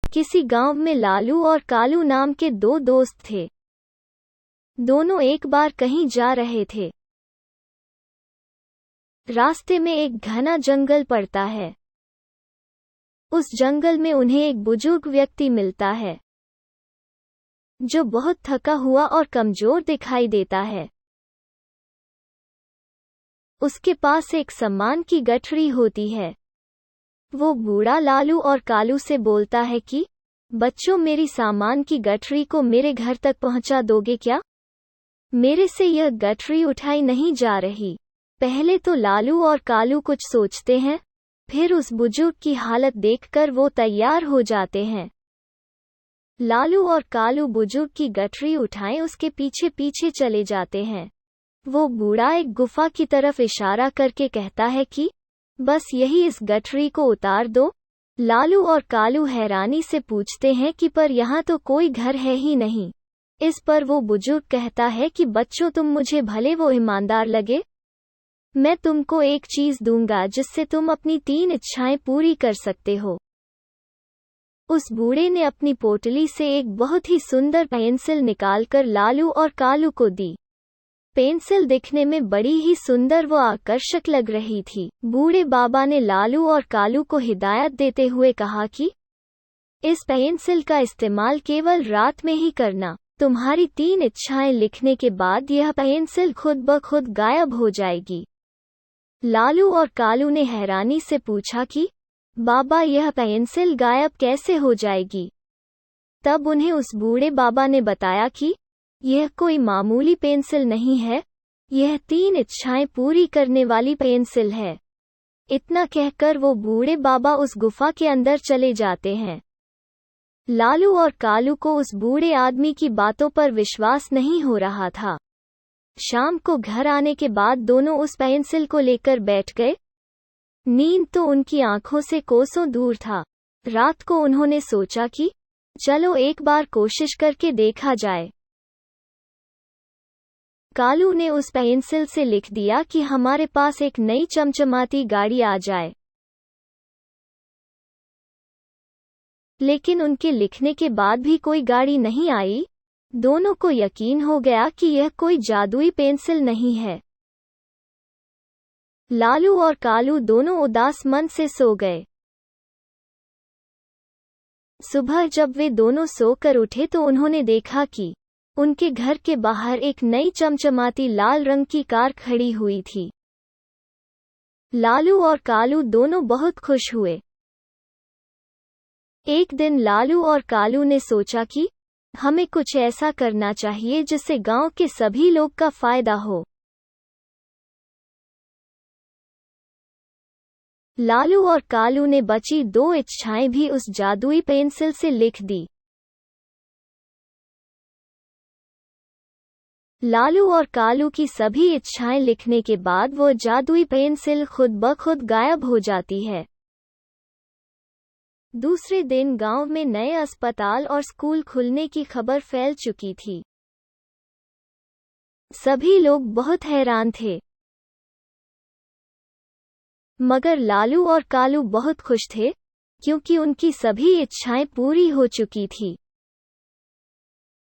किसी गांव में लालू और कालू नाम के दो दोस्त थे। दोनों एक बार कहीं जा रहे थे। रास्ते में एक घना जंगल पड़ता है। उस जंगल में उन्हें एक बुजुर्ग व्यक्ति मिलता है जो बहुत थका हुआ और कमजोर दिखाई देता है। उसके पास एक सामान की गठरी होती है। वो बूढ़ा लालू और कालू से बोलता है कि बच्चों, मेरी सामान की गठरी को मेरे घर तक पहुंचा दोगे क्या? मेरे से यह गठरी उठाई नहीं जा रही। पहले तो लालू और कालू कुछ सोचते हैं, फिर उस बुजुर्ग की हालत देखकर वो तैयार हो जाते हैं। लालू और कालू बुजुर्ग की गठरी उठाएं उसके पीछे पीछे चले जाते हैं। वो बूढ़ा एक गुफा की तरफ इशारा करके कहता है कि बस यही इस गठरी को उतार दो। लालू और कालू हैरानी से पूछते हैं कि पर यहाँ तो कोई घर है ही नहीं। इस पर वो बुजुर्ग कहता है कि बच्चों, तुम मुझे भले वो ईमानदार लगे, मैं तुमको एक चीज दूंगा जिससे तुम अपनी 3 इच्छाएं पूरी कर सकते हो। उस बूढ़े ने अपनी पोटली से एक बहुत ही सुंदर पेंसिल निकालकर लालू और कालू को दी। पेंसिल दिखने में बड़ी ही सुंदर व आकर्षक लग रही थी। बूढ़े बाबा ने लालू और कालू को हिदायत देते हुए कहा कि इस पेंसिल का इस्तेमाल केवल रात में ही करना। तुम्हारी 3 इच्छाएं लिखने के बाद यह पेंसिल खुद ब खुद गायब हो जाएगी। लालू और कालू ने हैरानी से पूछा कि बाबा, यह पेंसिल गायब कैसे हो जाएगी? तब उन्हें उस बूढ़े बाबा ने बताया कि यह कोई मामूली पेंसिल नहीं है, यह 3 इच्छाएं पूरी करने वाली पेंसिल है। इतना कहकर वो बूढ़े बाबा उस गुफा के अंदर चले जाते हैं। लालू और कालू को उस बूढ़े आदमी की बातों पर विश्वास नहीं हो रहा था। शाम को घर आने के बाद दोनों उस पेंसिल को लेकर बैठ गए। नींद तो उनकी आंखों से कोसों दूर था। रात को उन्होंने सोचा कि चलो एक बार कोशिश करके देखा जाए। कालू ने उस पेंसिल से लिख दिया कि हमारे पास एक नई चमचमाती गाड़ी आ जाए। लेकिन उनके लिखने के बाद भी कोई गाड़ी नहीं आई। दोनों को यकीन हो गया कि यह कोई जादुई पेंसिल नहीं है। लालू और कालू दोनों उदास मन से सो गए। सुबह जब वे दोनों सोकर उठे तो उन्होंने देखा कि उनके घर के बाहर एक नई चमचमाती लाल रंग की कार खड़ी हुई थी। लालू और कालू दोनों बहुत खुश हुए। एक दिन लालू और कालू ने सोचा कि हमें कुछ ऐसा करना चाहिए जिससे गांव के सभी लोग का फायदा हो। लालू और कालू ने बची 2 इच्छाएं भी उस जादुई पेंसिल से लिख दी। लालू और कालू की सभी इच्छाएं लिखने के बाद वो जादुई पेंसिल खुद ब खुद गायब हो जाती है। दूसरे दिन गांव में नए अस्पताल और स्कूल खुलने की खबर फैल चुकी थी। सभी लोग बहुत हैरान थे, मगर लालू और कालू बहुत खुश थे क्योंकि उनकी सभी इच्छाएं पूरी हो चुकी थी।